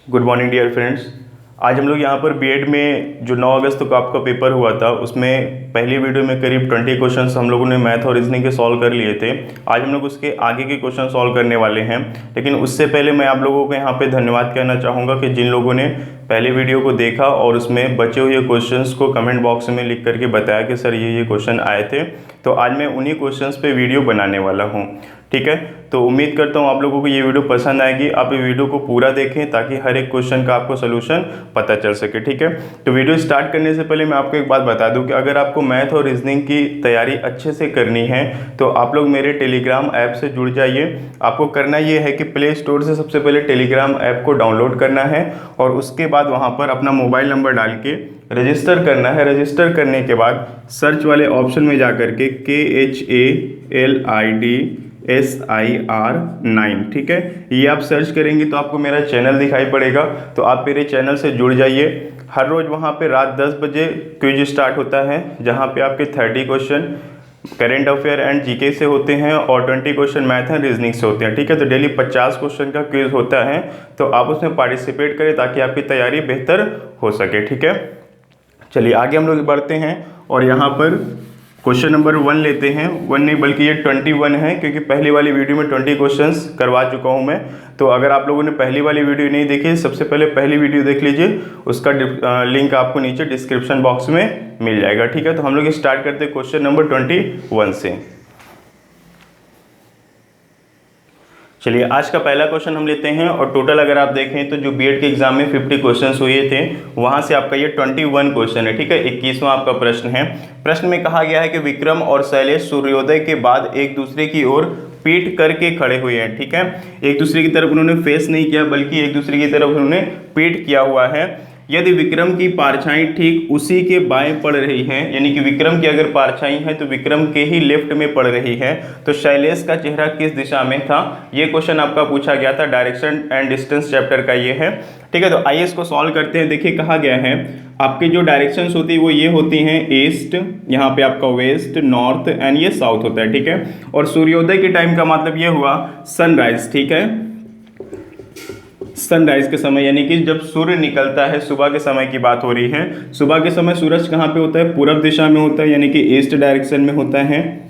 Good morning dear friends. आज हम लोग यहाँ पर बीएड में जो 9 अगस्त को आपका पेपर हुआ था उसमें पहली वीडियो में करीब 20 क्वेश्चंस हम लोगों ने मैथ और रीजनिंग के सॉल्व कर लिए थे। आज हम लोग उसके आगे के क्वेश्चन सॉल्व करने वाले हैं, लेकिन उससे पहले मैं आप लोगों को यहाँ पे धन्यवाद कहना चाहूँगा कि जिन लोगों ने पहले वीडियो को देखा और उसमें बचे हुए क्वेश्चंस को कमेंट बॉक्स में लिख करके बताया कि सर ये क्वेश्चन आए थे। तो आज मैं उन्हीं क्वेश्चंस पे वीडियो बनाने वाला हूँ, ठीक है। तो उम्मीद करता हूँ आप लोगों को ये वीडियो पसंद आएगी। आप ये वीडियो को पूरा देखें ताकि हर एक क्वेश्चन का आपको सोल्यूशन पता चल सके, ठीक है। तो वीडियो स्टार्ट करने से पहले मैं आपको एक बात बता दूं कि अगर आपको मैथ और रीजनिंग की तैयारी अच्छे से करनी है तो आप लोग मेरे टेलीग्राम ऐप से जुड़ जाइए। आपको करना ये है कि प्ले स्टोर से सबसे पहले टेलीग्राम ऐप को डाउनलोड करना है और उसके बाद वहाँ पर अपना मोबाइल नंबर डाल के रजिस्टर करना है। रजिस्टर करने के बाद सर्च वाले ऑप्शन में जा कर के KHALIDSIR9, ठीक है, ये आप सर्च करेंगे तो आपको मेरा चैनल दिखाई पड़ेगा। तो आप मेरे चैनल से जुड़ जाइए। हर रोज़ वहाँ पे रात 10 बजे क्विज स्टार्ट होता है, जहाँ पे आपके 30 question current affair and GK से होते हैं और 20 क्वेश्चन मैथ एंड रीजनिंग से होते हैं, ठीक है। तो डेली 50 क्वेश्चन का क्विज होता है, तो आप उसमें पार्टिसिपेट करें ताकि आपकी तैयारी बेहतर हो सके, ठीक है। चलिए आगे हम लोग बढ़ते हैं और यहाँ पर क्वेश्चन नंबर 1 लेते हैं। 1 नहीं बल्कि ये 21 है, क्योंकि पहली वाली वीडियो में 20 क्वेश्चंस करवा चुका हूँ मैं। तो अगर आप लोगों ने पहली वाली वीडियो नहीं देखी, सबसे पहले पहली वीडियो देख लीजिए, उसका लिंक आपको नीचे डिस्क्रिप्शन बॉक्स में मिल जाएगा, ठीक है। तो हम लोग स्टार्ट करते हैं क्वेश्चन नंबर 21 से। चलिए आज का पहला क्वेश्चन हम लेते हैं और टोटल अगर आप देखें तो जो बीएड के एग्जाम में 50 क्वेश्चंस हुए थे वहां से आपका ये 21 क्वेश्चन है, ठीक है। 21वां आपका प्रश्न है। प्रश्न में कहा गया है कि विक्रम और शैलेश सूर्योदय के बाद एक दूसरे की ओर पीठ करके खड़े हुए हैं, ठीक है। एक दूसरे की तरफ उन्होंने फेस नहीं किया बल्कि एक दूसरे की तरफ उन्होंने पीठ किया हुआ है। यदि विक्रम की परछाई ठीक उसी के बाएं पड़ रही है, यानी कि विक्रम की अगर परछाई है तो विक्रम के ही लेफ्ट में पड़ रही है, तो शैलेश का चेहरा किस दिशा में था। ये क्वेश्चन आपका पूछा गया था, डायरेक्शन एंड डिस्टेंस चैप्टर का ये है, ठीक है। तो आइए इसको सॉल्व करते हैं। देखिए कहा गया है आपकी जो डायरेक्शंस होती है वो ये होती हैं ईस्ट, यहाँ पे आपका वेस्ट, नॉर्थ एंड ये साउथ होता है, ठीक है। और सूर्योदय के टाइम का मतलब ये हुआ सनराइज, ठीक है। सनराइज के समय यानी कि जब सूर्य निकलता है, सुबह के समय की बात हो रही है। सुबह के समय सूरज कहाँ पे होता है, पूरब दिशा में होता है, यानी कि ईस्ट डायरेक्शन में होता है,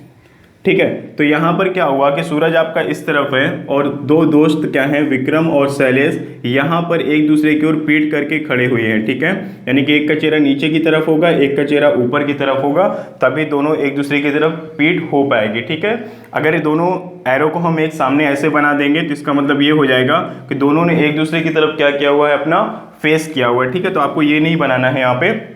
ठीक है। तो यहाँ पर क्या हुआ कि सूरज आपका इस तरफ है और दो दोस्त क्या हैं, विक्रम और शैलेश, यहाँ पर एक दूसरे की ओर पीठ करके खड़े हुए हैं, ठीक है। यानी कि एक का चेहरा नीचे की तरफ होगा, एक का चेहरा ऊपर की तरफ होगा, तभी दोनों एक दूसरे की तरफ पीठ हो पाएगी, ठीक है। अगर ये दोनों एरो को हम एक सामने ऐसे बना देंगे तो इसका मतलब ये हो जाएगा कि दोनों ने एक दूसरे की तरफ क्या किया हुआ है, अपना फेस किया हुआ है, ठीक है। तो आपको ये नहीं बनाना है, यहाँ पे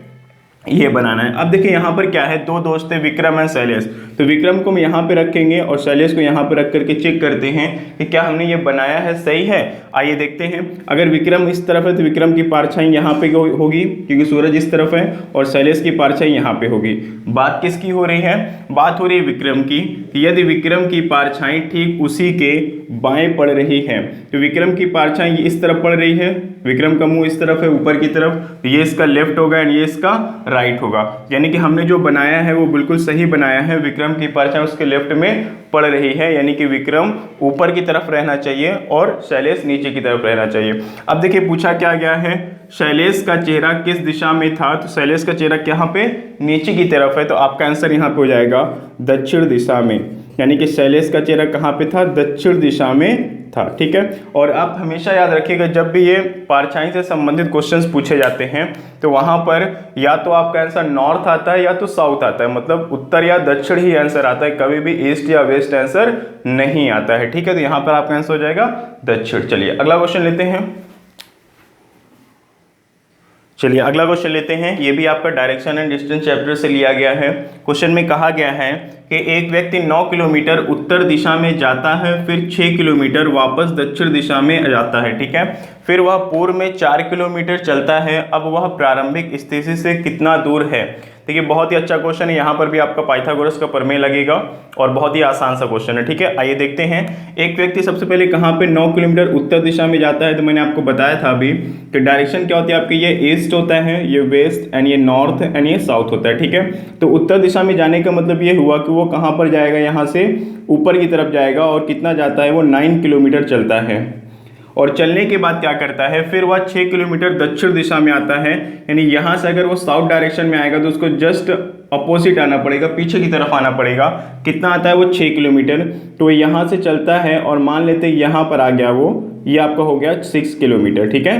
ये बनाना है। अब देखिए यहाँ पर क्या है, दो दोस्त है विक्रम एंड शैलेश, तो विक्रम को हम यहाँ पे रखेंगे और शैलेश को यहाँ पे रख करके चेक करते हैं कि क्या हमने ये बनाया है सही है। आइए देखते हैं। अगर विक्रम इस तरफ है तो विक्रम की परछाई यहाँ पे होगी क्योंकि सूरज इस तरफ है, और शैलेश की परछाई यहाँ पे होगी। बात किसकी हो रही है, बात हो रही है विक्रम की। यदि विक्रम की परछाई ठीक उसी के बाएं पड़ रही है, तो विक्रम की परछाई इस तरफ पड़ रही है, विक्रम का मुंह इस तरफ है ऊपर की तरफ, तो ये इसका लेफ्ट होगा एंड ये इसका राइट होगा। यानी कि हमने जो बनाया है वो बिल्कुल सही बनाया है। विक्रम की परछाई उसके लेफ्ट में पड़ रही है, यानी कि विक्रम ऊपर की तरफ रहना चाहिए और शैलेश नीचे की तरफ रहना चाहिए। अब देखिए पूछा क्या गया है, शैलेश का चेहरा किस दिशा में था, तो शैलेश का चेहरा यहाँ पे नीचे की तरफ है, तो आपका आंसर यहाँ पे हो जाएगा दक्षिण दिशा में। यानी कि शैलेश का चेहरा कहाँ पे था, दक्षिण दिशा में था, ठीक है। और आप हमेशा याद रखिएगा जब भी ये परछाई से संबंधित क्वेश्चंस पूछे जाते हैं तो वहां पर या तो आपका आंसर नॉर्थ आता है या तो साउथ आता है, मतलब उत्तर या दक्षिण ही आंसर आता है, कभी भी ईस्ट या वेस्ट आंसर नहीं आता है, ठीक है। तो यहाँ पर आपका आंसर हो जाएगा दक्षिण। चलिए अगला क्वेश्चन लेते हैं। चलिए अगला क्वेश्चन लेते हैं। ये भी आपका डायरेक्शन एंड डिस्टेंस चैप्टर से लिया गया है। क्वेश्चन में कहा गया है कि एक व्यक्ति 9 किलोमीटर उत्तर दिशा में जाता है, फिर 6 किलोमीटर वापस दक्षिण दिशा में जाता है, ठीक है। फिर वह पूर्व में 4 किलोमीटर चलता है। अब वह प्रारंभिक स्थिति से कितना दूर है। देखिए बहुत ही अच्छा क्वेश्चन है, यहाँ पर भी आपका पाइथागोरस का प्रमेय लगेगा और बहुत ही आसान सा क्वेश्चन है, ठीक है। आइए देखते हैं। एक व्यक्ति सबसे पहले कहाँ पे 9 किलोमीटर उत्तर दिशा में जाता है, तो मैंने आपको बताया था अभी कि डायरेक्शन क्या होती है आपकी, ये ईस्ट होता है, ये वेस्ट एंड ये नॉर्थ एंड ये साउथ होता है, ठीक है। तो उत्तर दिशा में जाने का मतलब ये हुआ कि वो कहाँ पर जाएगा, यहाँ से ऊपर की तरफ जाएगा और कितना जाता है वो 9 किलोमीटर चलता है। और चलने के बाद क्या करता है, फिर वह 6 किलोमीटर दक्षिण दिशा में आता है, यानी यहाँ से अगर वो साउथ डायरेक्शन में आएगा तो उसको जस्ट अपोजिट आना पड़ेगा, पीछे की तरफ आना पड़ेगा। कितना आता है वो 6 किलोमीटर। तो यहाँ से चलता है और मान लेते हैं यहाँ पर आ गया वो, ये आपका हो गया 6 किलोमीटर, ठीक है।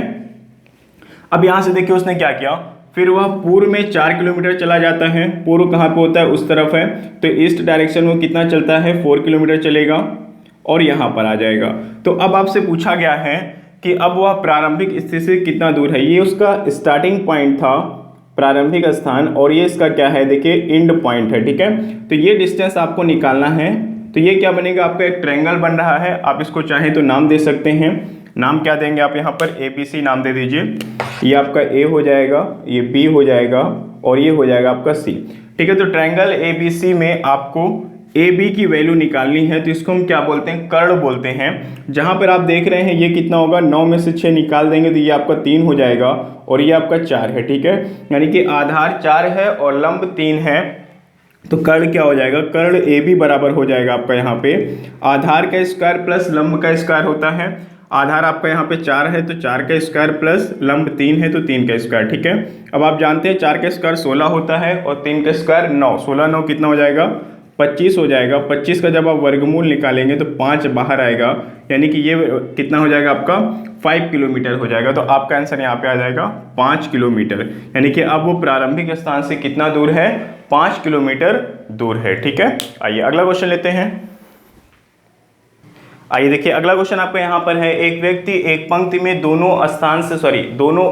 अब यहाँ से देखिए उसने क्या किया, फिर वह पूर्व में 4 किलोमीटर चला जाता है। पूर्व कहाँ पे होता है, उस तरफ है, तो ईस्ट डायरेक्शन में कितना चलता है, 4 किलोमीटर चलेगा और यहाँ पर आ जाएगा। तो अब आपसे पूछा गया है कि अब वह प्रारंभिक स्थिति से कितना दूर है। ये उसका स्टार्टिंग पॉइंट था, प्रारंभिक स्थान, और ये इसका क्या है, देखिए एंड पॉइंट है, ठीक है। तो ये डिस्टेंस आपको निकालना है। तो ये क्या बनेगा, आपका एक ट्रायंगल बन रहा है। आप इसको चाहें तो नाम दे सकते हैं। नाम क्या देंगे आप, यहाँ पर ABC नाम दे दीजिए। ये आपका A हो जाएगा, ये B हो जाएगा और ये हो जाएगा आपका C, ठीक है। तो ट्रायंगल ABC में आपको AB की वैल्यू निकालनी है, तो इसको हम क्या बोलते हैं, कर्ण बोलते हैं। जहाँ पर आप देख रहे हैं ये कितना होगा, 9 में से 6 निकाल देंगे तो ये आपका 3 हो जाएगा और ये आपका 4 है, ठीक है। यानी कि आधार 4 है और लंब 3 है, तो कर्ण क्या हो जाएगा, कर्ण AB बराबर हो जाएगा आपका यहाँ पे आधार का स्क्वायर प्लस लंब का स्क्वायर होता है। आधार आपका यहाँ पे 4 है तो 4 का स्क्वायर प्लस लंब 3 है तो 3 का स्क्वायर, ठीक है। अब आप जानते हैं 4 का स्क्वायर 16 होता है और 3 का स्क्वायर 9, 16 9 कितना हो जाएगा, 25 हो जाएगा। 25 का जब आप वर्गमूल निकालेंगे तो 5 बाहर आएगा, यानी कि ये कितना हो जाएगा आपका 5 किलोमीटर हो जाएगा। तो आपका आंसर यहाँ पे आ जाएगा 5 किलोमीटर, यानी कि अब वो प्रारंभिक स्थान से कितना दूर है, 5 किलोमीटर दूर है, ठीक है। आइए अगला क्वेश्चन लेते हैं। आइए देखिए अगला क्वेश्चन आपका यहाँ पर है, एक व्यक्ति एक पंक्ति में दोनों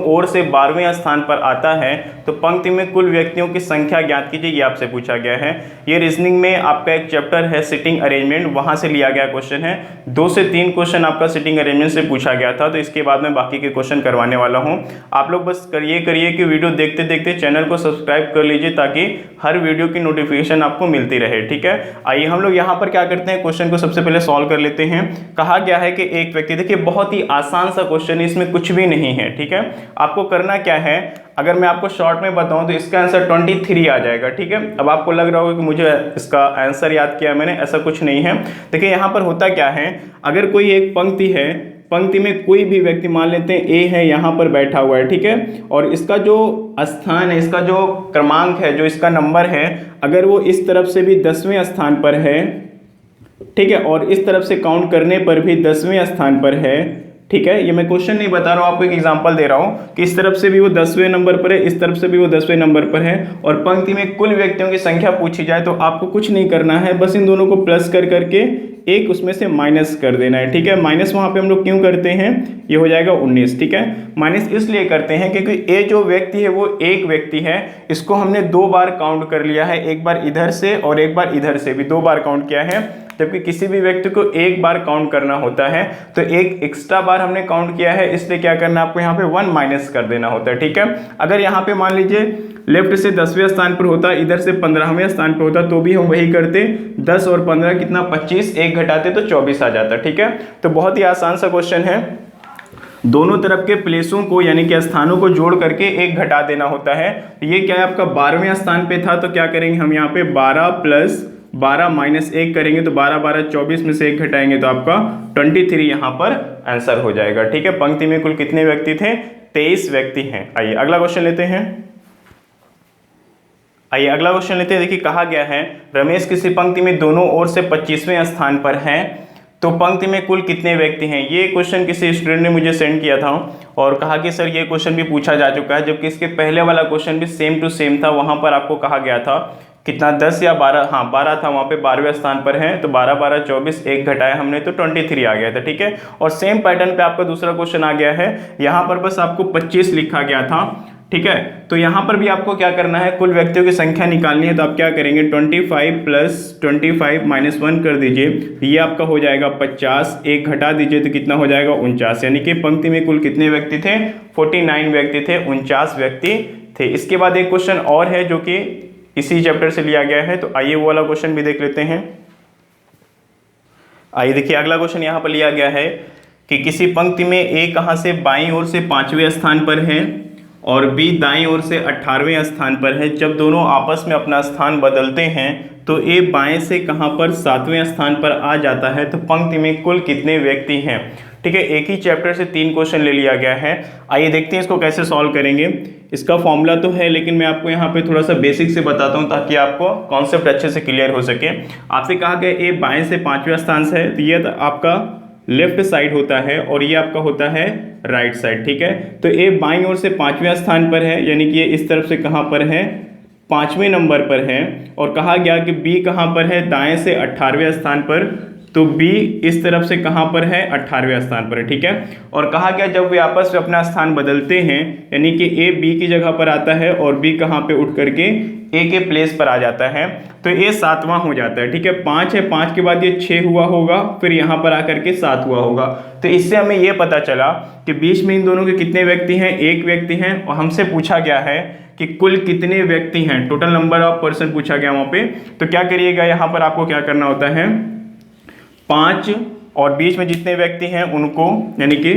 ओर से 12वें स्थान पर आता है, तो पंक्ति में कुल व्यक्तियों की संख्या ज्ञात कीजिए, ये आपसे पूछा गया है। ये रीजनिंग में आपका एक चैप्टर है सिटिंग अरेंजमेंट, वहां से लिया गया क्वेश्चन है। 2 से 3 क्वेश्चन आपका सिटिंग अरेंजमेंट से पूछा गया था, तो इसके बाद मैं बाकी के क्वेश्चन करवाने वाला हूँ। आप लोग बस करिए कि वीडियो देखते देखते चैनल को सब्सक्राइब कर लीजिए, ताकि हर वीडियो की नोटिफिकेशन आपको मिलती रहे, ठीक है। आइए हम लोग यहाँ पर क्या करते हैं, क्वेश्चन को सबसे पहले सॉल्व कर लेते हैं। कहा गया है कि एक व्यक्ति, देखिए बहुत ही आसान सा क्वेश्चन है, इसमें कुछ भी नहीं है, ठीक है। आपको करना क्या है, अगर मैं आपको शॉर्ट में बताऊं तो इसका आंसर 23 आ जाएगा, ठीक है। अब आपको लग रहा होगा कि मुझे इसका आंसर याद किया मैंने, ऐसा कुछ नहीं है। देखिए यहाँ पर होता क्या है, अगर कोई एक पंक्ति है, पंक्ति में कोई भी व्यक्ति मान लेते हैं A है, यहाँ पर बैठा हुआ है, ठीक है, और इसका जो स्थान है, इसका जो क्रमांक है, जो इसका नंबर है, अगर वो इस तरफ से भी 10वें स्थान पर है, ठीक है, और इस तरफ से काउंट करने पर भी 10वें स्थान पर है, ठीक है। ये मैं क्वेश्चन नहीं बता रहा हूँ, आपको एक एग्जांपल दे रहा हूँ कि इस तरफ से भी वो 10वें नंबर पर है, इस तरफ से भी वो 10वें नंबर पर है, और पंक्ति में कुल व्यक्तियों की संख्या पूछी जाए, तो आपको कुछ नहीं करना है, बस इन दोनों को प्लस कर करके एक उसमें से माइनस कर देना है, ठीक है। माइनस वहां पे हम लोग क्यों करते हैं, ये हो जाएगा 19, ठीक है। माइनस इसलिए करते हैं क्योंकि ए जो व्यक्ति है वो एक व्यक्ति है, इसको हमने 2 बार काउंट कर लिया है, एक बार इधर से और एक बार इधर से भी 2 बार काउंट किया है, जबकि किसी भी व्यक्ति को एक बार काउंट करना होता है, तो एक एक्स्ट्रा बार हमने काउंट किया है, इसलिए क्या करना है आपको यहाँ पे 1 माइनस कर देना होता है, ठीक है। अगर यहाँ पे मान लीजिए लेफ्ट से 10वें स्थान पर होता, इधर से 15वें स्थान पर होता, तो भी हम वही करते, 10 और 15 कितना 25, एक घटाते तो 24 आ जाता, ठीक है। तो बहुत ही आसान सा क्वेश्चन है, दोनों तरफ के प्लेसों को यानी कि स्थानों को जोड़ करके एक घटा देना होता है। ये क्या है आपका 12वें स्थान पे था, तो क्या करेंगे हम यहाँ पे 12 प्लस 12 माइनस 1 करेंगे, तो 12 12 24 में से 1 घटाएंगे तो आपका 23 यहाँ पर आंसर हो जाएगा, ठीक है। पंक्ति में कुल कितने व्यक्ति थे, 23 व्यक्ति हैं। आइए अगला क्वेश्चन लेते हैं। आइए अगला क्वेश्चन लेते हैं। देखिए कहा गया है, रमेश किसी पंक्ति में दोनों ओर से 25वें स्थान पर है, तो पंक्ति में कुल कितने व्यक्ति हैं। ये क्वेश्चन किसी स्टूडेंट ने मुझे सेंड किया था और कहा कि सर ये क्वेश्चन भी पूछा जा चुका है, जबकि इसके पहले वाला क्वेश्चन भी सेम टू सेम था। वहां पर आपको कहा गया था कितना 10 या 12, हाँ 12 था, वहाँ पे 12वें स्थान पर है, तो 12 12 24 एक घटाया हमने तो 23 आ गया था, ठीक है। और सेम पैटर्न पे आपका दूसरा क्वेश्चन आ गया है, यहाँ पर बस आपको 25 लिखा गया था, ठीक है। तो यहाँ पर भी आपको क्या करना है, कुल व्यक्तियों की संख्या निकालनी है, तो आप क्या करेंगे 25 प्लस 25 माइनस 1 कर दीजिए, ये आपका हो जाएगा 50, एक घटा दीजिए तो कितना हो जाएगा 49, यानी कि पंक्ति में कुल कितने व्यक्ति थे, 49 व्यक्ति थे, 49 व्यक्ति थे। इसके बाद एक क्वेश्चन और है जो कि इसी चैप्टर से लिया गया है, तो आइए वो वाला क्वेश्चन भी देख लेते हैं। आइए देखिए अगला क्वेश्चन यहाँ पर लिया गया है कि किसी पंक्ति में ए कहाँ से बाईं ओर से 5वें स्थान पर है और बी दाईं ओर से 18वें स्थान पर है। जब दोनों आपस में अपना स्थान बदलते हैं तो ए बाएं से कहाँ पर 7वें स्थान पर आ जाता है, तो पंक्ति में कुल कितने व्यक्ति हैं। ठीक है, एक ही चैप्टर से 3 क्वेश्चन ले लिया गया है। आइए देखते हैं इसको कैसे सॉल्व करेंगे। इसका फॉर्मूला तो है, लेकिन मैं आपको यहाँ पे थोड़ा सा बेसिक से बताता हूँ ताकि आपको कॉन्सेप्ट अच्छे से क्लियर हो सके। आपसे कहा गया ए बाएं से 5वें स्थान से है, तो ये आपका लेफ्ट साइड होता है और ये आपका होता है राइट साइड। ठीक है, तो ए बाईं ओर से 5वें स्थान पर है, यानी कि ये इस तरफ से कहाँ पर है, 5वें नंबर पर है। और कहा गया कि बी कहाँ पर है, दाएं से 18वें स्थान पर, तो बी इस तरफ से कहाँ पर है, 18वें स्थान पर है। ठीक है, और कहा गया जब वे आपस में अपना स्थान बदलते हैं, यानी कि ए बी की जगह पर आता है और बी कहाँ पे उठ करके ए के प्लेस पर आ जाता है, तो ये 7वां हो जाता है। ठीक है, 5 है, 5 के बाद ये 6 हुआ होगा, फिर यहाँ पर आकर के 7 हुआ होगा। तो इससे हमें ये पता चला कि बीच में इन दोनों के कितने व्यक्ति हैं, एक व्यक्ति हैं, और हमसे पूछा गया है कि कुल कितने व्यक्ति हैं, टोटल नंबर ऑफ पर्सन पूछा गया वहाँ पे। तो क्या करिएगा, यहाँ पर आपको क्या करना होता है, 5 और बीच में जितने व्यक्ति हैं उनको, यानी कि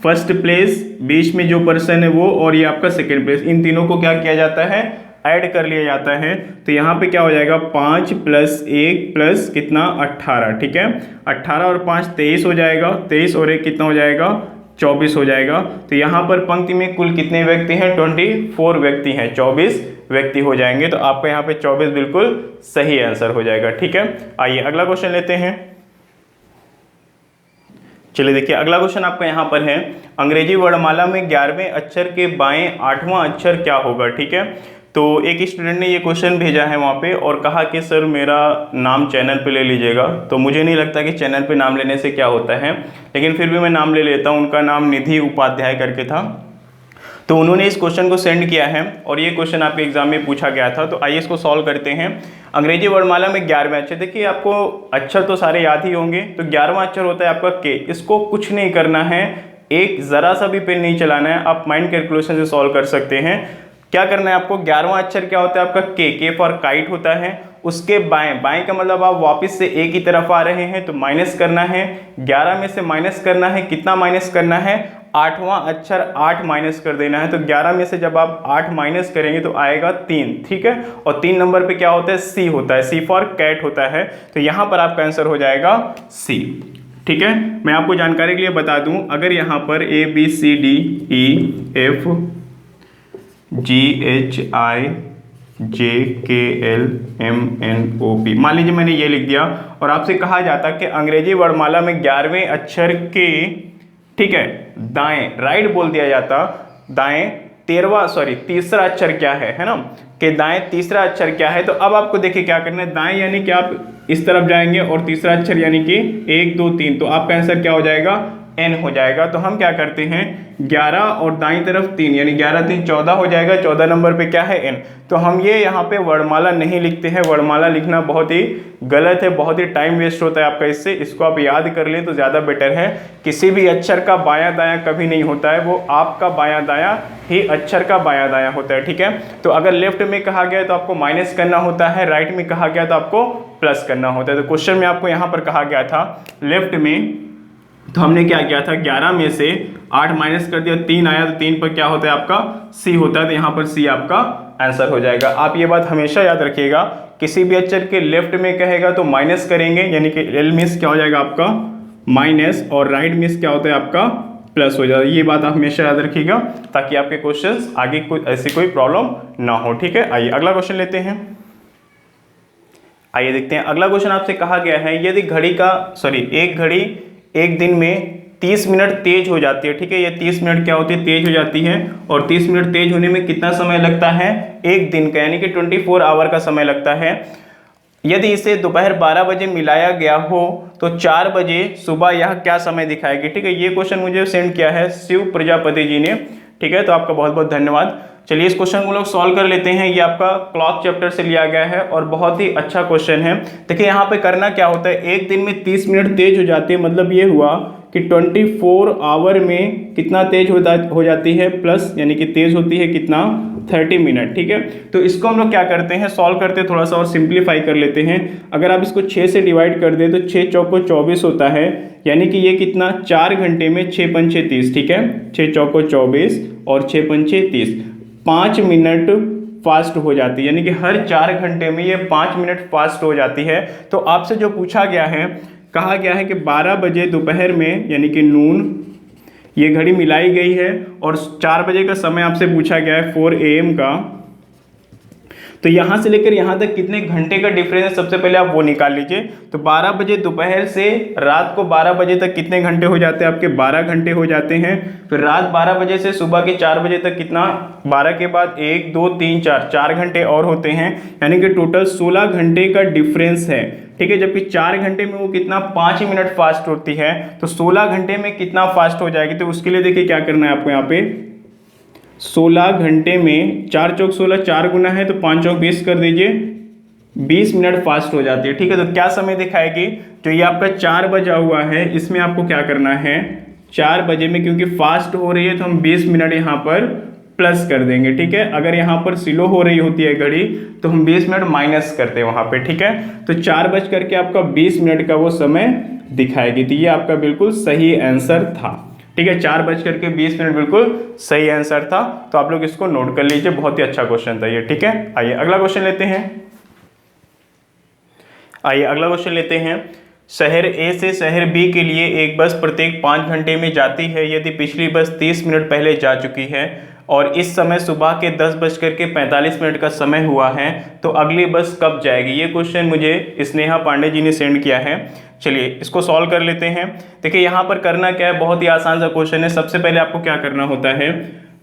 फर्स्ट प्लेस, बीच में जो पर्सन है वो, और ये आपका सेकेंड प्लेस, इन तीनों को क्या किया जाता है, ऐड कर लिया जाता है। तो यहाँ पे क्या हो जाएगा, 5 + 1 प्लस कितना, 18। ठीक है, 18 और 5 23 हो जाएगा, 23 और 1 कितना हो जाएगा, 24 हो जाएगा। तो यहाँ पर पंक्ति में कुल कितने व्यक्ति हैं, 24 व्यक्ति हैं, 24 व्यक्ति हो जाएंगे। तो आपका यहाँ पे 24 बिल्कुल सही आंसर हो जाएगा। ठीक है, आइए अगला क्वेश्चन लेते हैं। चलिए देखिए, अगला क्वेश्चन आपका यहाँ पर है, अंग्रेजी वर्णमाला में 11वें अक्षर के बाएं 8वां अक्षर क्या होगा। ठीक है, तो एक स्टूडेंट ने ये क्वेश्चन भेजा है वहाँ पे और कहा कि सर मेरा नाम चैनल पे ले लीजिएगा। तो मुझे नहीं लगता कि चैनल पे नाम लेने से क्या होता है, लेकिन फिर भी मैं नाम ले लेता हूँ। उनका नाम निधि उपाध्याय करके था। तो उन्होंने इस क्वेश्चन को सेंड किया है और ये क्वेश्चन आपके एग्जाम में पूछा गया था। तो आइए इसको सॉल्व करते हैं। अंग्रेजी वर्णमाला में 11वें अक्षर, देखिए आपको अक्षर तो सारे याद ही होंगे। तो 11वां अक्षर होता है आपका के। इसको कुछ नहीं करना है, एक ज़रा सा भी पेन नहीं चलाना है, आप माइंड कैलकुलेशन से सॉल्व कर सकते हैं। क्या करना है आपको, 11वां अक्षर क्या होता है आपका के फॉर काइट होता है। उसके बाएं, बाएं का मतलब आप वापस से ए की तरफ आ रहे हैं तो माइनस करना है, 11 में से माइनस करना है, कितना माइनस करना है, 8वां अक्षर 8 माइनस कर देना है। तो 11 में से जब आप 8 माइनस करेंगे तो आएगा 3। ठीक है, और 3 नंबर पे क्या होता है, सी होता है, सी फॉर कैट होता है। तो यहाँ पर आपका आंसर हो जाएगा सी। ठीक है, मैं आपको जानकारी के लिए बता दूं, अगर यहाँ पर ABCDEF GHIJKLMNOP, मान लीजिए मैंने ये लिख दिया और आपसे कहा जाता कि अंग्रेजी वर्णमाला में 11वें अक्षर के, ठीक है, दाएं, राइट बोल दिया जाता, दाएं तीसरा अक्षर क्या है ना, कि दाएं तीसरा अक्षर क्या है। तो अब आपको देखिए क्या करना है, दाएं यानी कि आप इस तरफ जाएंगे और तीसरा अक्षर यानी कि 1 2 3, तो आपका आंसर क्या हो जाएगा, n हो जाएगा। तो हम क्या करते हैं, 11 और दाईं तरफ 3, यानी 11 3 14 हो जाएगा। 14 नंबर पे क्या है, n। तो हम ये यहाँ पे वर्णमाला नहीं लिखते हैं, वर्णमाला लिखना बहुत ही गलत है, बहुत ही टाइम वेस्ट होता है आपका इससे। इसको आप याद कर लें तो ज़्यादा बेटर है। किसी भी अक्षर का बायां दायां कभी नहीं होता है, वो आपका बायां दायां ही अक्षर का बायां दायां होता है। ठीक है, तो अगर लेफ्ट में कहा गया तो आपको माइनस करना होता है, राइट में कहा गया तो आपको प्लस करना होता है। तो क्वेश्चन में आपको यहाँ पर कहा गया था लेफ्ट में, तो हमने क्या किया था, 11 में से 8 माइनस कर दिया, 3 आया, तो 3 पर क्या होता है आपका सी होता है। तो यहाँ पर सी आपका आंसर हो जाएगा। आप ये बात हमेशा याद रखिएगा, किसी भी अक्षर के लेफ्ट में कहेगा तो माइनस करेंगे, यानी कि एल मिस क्या हो जाएगा आपका माइनस, और राइट मिस क्या होता है आपका प्लस हो जाएगा। ये बात आप हमेशा याद रखिएगा ताकि आपके क्वेश्चंस आगे कोई ऐसी कोई प्रॉब्लम ना हो। ठीक है, आइए अगला क्वेश्चन लेते हैं। आइए देखते हैं अगला क्वेश्चन। आपसे कहा गया है, यदि एक घड़ी एक दिन में 30 मिनट तेज हो जाती है। ठीक है, ये 30 मिनट क्या होती है, तेज हो जाती है, और 30 मिनट तेज होने में कितना समय लगता है, एक दिन का, यानी कि 24 आवर का समय लगता है। यदि इसे दोपहर 12 बजे मिलाया गया हो तो 4 बजे सुबह यह क्या समय दिखाएगी। ठीक है, ये क्वेश्चन मुझे सेंड किया है शिव प्रजापति जी ने। ठीक है, तो आपका बहुत बहुत धन्यवाद। चलिए इस क्वेश्चन को लोग सॉल्व कर लेते हैं। ये आपका क्लॉक चैप्टर से लिया गया है और बहुत ही अच्छा क्वेश्चन है। देखिए यहाँ पे करना क्या होता है, एक दिन में 30 मिनट तेज हो जाती है, मतलब ये हुआ कि 24 आवर में कितना तेज हो जाती है, प्लस यानी कि तेज होती है कितना, 30 मिनट। ठीक है, तो इसको हम लोग क्या करते हैं, सॉल्व करते हैं, थोड़ा सा और सिंप्लीफाई कर लेते हैं। अगर आप इसको 6 से डिवाइड कर दें तो 6 चौको 24 होता है, यानी कि ये कितना, 4 घंटे में 6 पंचे 30। ठीक है, 6 चौको 24 और 6 पंचे 30, 5 मिनट फास्ट हो जाती है, यानी कि हर 4 घंटे में ये 5 मिनट फास्ट हो जाती है। तो आपसे जो पूछा गया है कहा गया है कि 12 बजे दोपहर में यानी कि नून ये घड़ी मिलाई गई है और 4 बजे का समय आपसे पूछा गया है 4 AM का। तो यहाँ से लेकर यहाँ तक कितने घंटे का डिफरेंस है सबसे पहले आप वो निकाल लीजिए। तो 12 बजे दोपहर से रात को 12 बजे तक कितने घंटे हो जाते हैं आपके 12 घंटे हो जाते हैं। फिर रात 12 बजे से सुबह के 4 बजे तक कितना 12 के बाद 1 2 3 4 घंटे और होते हैं, यानी कि टोटल 16 घंटे का डिफरेंस है। ठीक है, जबकि 4 घंटे में वो कितना 5 ही मिनट फास्ट होती है, तो 16 घंटे में कितना फास्ट हो जाएगी। तो उसके लिए देखिए क्या करना है आपको, यहाँ पे 16 घंटे में 4 चौक 16, 4 गुना है तो 5 चौक 20 कर दीजिए, 20 मिनट फास्ट हो जाती है। ठीक है, तो क्या समय दिखाएगी, जो ये आपका 4 बजा हुआ है इसमें आपको क्या करना है 4 बजे में, क्योंकि फास्ट हो रही है तो हम 20 मिनट यहाँ पर प्लस कर देंगे। ठीक है, अगर यहाँ पर स्लो हो रही होती है घड़ी तो हम 20 मिनट माइनस करते हैं वहाँ पे। ठीक है, तो 4 बज करके आपका 20 मिनट का वो समय दिखाएगी। तो ये आपका बिल्कुल सही आंसर था। ठीक है, 4 बज करके 20 मिनट बिल्कुल सही आंसर था। तो आप लोग इसको नोट कर लीजिए, बहुत ही अच्छा क्वेश्चन था ये। ठीक है, आइए अगला क्वेश्चन लेते हैं। आइए अगला क्वेश्चन लेते हैं। शहर ए से शहर बी के लिए एक बस प्रत्येक 5 घंटे में जाती है। यदि पिछली बस 30 मिनट पहले जा चुकी है और इस समय सुबह के 10:45 का समय हुआ है, तो अगली बस कब जाएगी। ये क्वेश्चन मुझे स्नेहा पांडे जी ने सेंड किया है। चलिए इसको सॉल्व कर लेते हैं। देखिए यहाँ पर करना क्या है, बहुत ही आसान सा क्वेश्चन है। सबसे पहले आपको क्या करना होता है,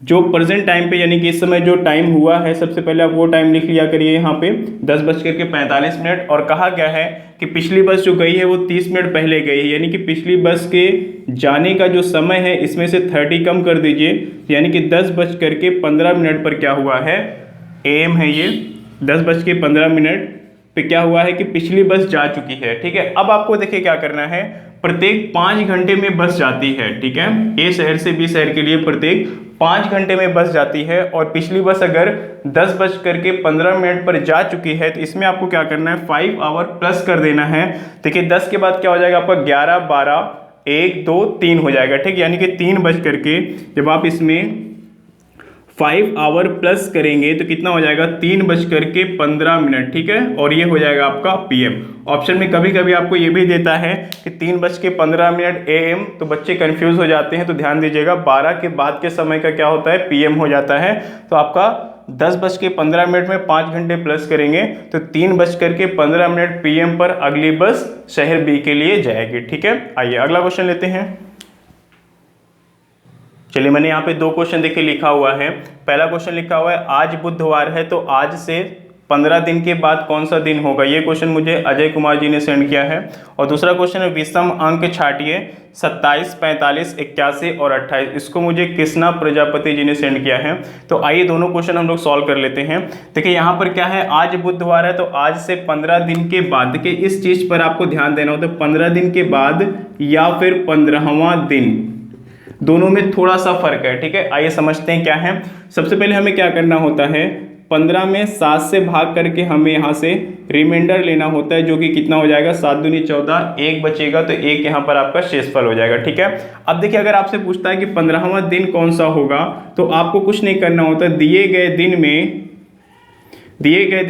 जो प्रेजेंट टाइम पे यानी कि इस समय जो टाइम हुआ है सबसे पहले आप वो टाइम लिख लिया करिए यहाँ पे 10:45। और कहा गया है कि पिछली बस जो गई है वो 30 मिनट पहले गई है, यानी कि पिछली बस के जाने का जो समय है इसमें से 30 कम कर दीजिए, यानी कि 10:15 पर क्या हुआ है, AM है ये 10:15 पे क्या हुआ है कि पिछली बस जा चुकी है। ठीक है, अब आपको देखिए क्या करना है, प्रत्येक 5 घंटे में बस जाती है। ठीक है, ए शहर से बी शहर के लिए प्रत्येक 5 घंटे में बस जाती है और पिछली बस अगर 10:15 पर जा चुकी है तो इसमें आपको क्या करना है 5 आवर प्लस कर देना है। देखिए 10 के बाद क्या हो जाएगा आपका 11 12 1 2 3 हो जाएगा। ठीक, यानी कि 3 बज करके जब आप इसमें 5 आवर प्लस करेंगे तो कितना हो जाएगा 3:15। ठीक है, और ये हो जाएगा आपका PM। ऑप्शन में कभी कभी आपको ये भी देता है कि 3:15 AM, तो बच्चे कंफ्यूज हो जाते हैं, तो ध्यान दीजिएगा 12 के बाद के समय का क्या होता है PM हो जाता है। तो आपका 10:15 में 5 घंटे प्लस करेंगे तो 3:15 PM पर अगली बस शहर B के लिए जाएगी। ठीक है, आइए अगला क्वेश्चन लेते हैं। चलिए मैंने यहाँ पे 2 क्वेश्चन देखिए लिखा हुआ है। पहला क्वेश्चन लिखा हुआ है आज बुधवार है तो आज से 15 दिन के बाद कौन सा दिन होगा। ये क्वेश्चन मुझे अजय कुमार जी ने सेंड किया है। और दूसरा क्वेश्चन है विषम अंक छाटिए 27 45 81 और 28। इसको मुझे कृष्णा प्रजापति जी ने सेंड किया है। तो आइए दोनों क्वेश्चन हम लोग सॉल्व कर लेते हैं। देखिए यहाँ पर क्या है, आज बुधवार है तो आज से 15 दिन के बाद, देखिए इस चीज पर आपको ध्यान देना होता है, 15 दिन के बाद या फिर 15वां दिन, दोनों में थोड़ा सा फर्क है। ठीक है, आइए समझते हैं क्या है। सबसे पहले हमें क्या करना होता है, 15 में 7 से भाग करके हमें यहाँ से रिमाइंडर लेना होता है, जो कि कितना हो जाएगा 7 दूनी 14, 1 बचेगा तो 1 यहाँ पर आपका शेषफल हो जाएगा। ठीक है, अब देखिए अगर आपसे पूछता है कि 15वां दिन कौन सा होगा, तो आपको कुछ नहीं करना होता, दिए गए दिन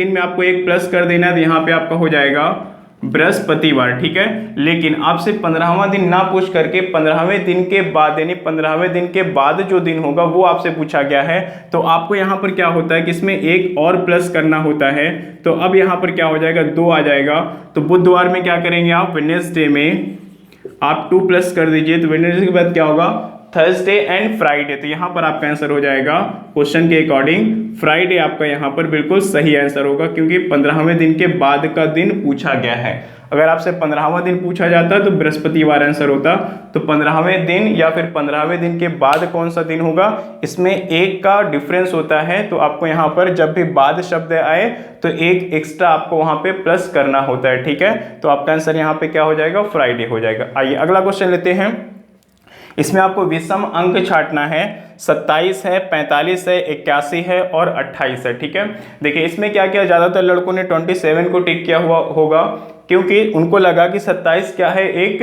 में आपको 1 प्लस कर देना है, तो यहाँ पे आपका हो जाएगा बृहस्पतिवार। ठीक है, लेकिन आपसे 15वां दिन ना पूछ करके 15वें दिन के बाद, यानी 15वें दिन के बाद जो दिन होगा वो आपसे पूछा गया है। तो आपको यहाँ पर क्या होता है कि इसमें 1 और प्लस करना होता है। तो अब यहाँ पर क्या हो जाएगा 2 आ जाएगा। तो बुधवार में क्या करेंगे आप, वेडनेसडे में आप 2 प्लस कर दीजिए, तो वेडनेसडे के बाद क्या होगा थर्सडे एंड फ्राइडे। तो यहाँ पर आपका आंसर हो जाएगा क्वेश्चन के अकॉर्डिंग फ्राइडे आपका यहाँ पर बिल्कुल सही आंसर होगा, क्योंकि 15वें दिन के बाद का दिन पूछा गया है। अगर आपसे 15वां दिन पूछा जाता तो बृहस्पतिवार आंसर होता। तो 15वें दिन या फिर 15वें दिन के बाद कौन सा दिन होगा, इसमें 1 का डिफरेंस होता है। तो आपको यहाँ पर जब भी बाद शब्द आए तो 1 एक्स्ट्रा आपको वहाँ पे प्लस करना होता है। ठीक है, तो आपका आंसर यहाँ पे क्या हो जाएगा, फ्राइडे हो जाएगा। आइए अगला क्वेश्चन लेते हैं। इसमें आपको विषम अंक छाटना है, 27 है 45 है 81 है और 28 है। ठीक है, देखिए इसमें क्या किया, ज़्यादातर लड़कों ने 27 को टिक किया हुआ होगा, क्योंकि उनको लगा कि 27 क्या है, एक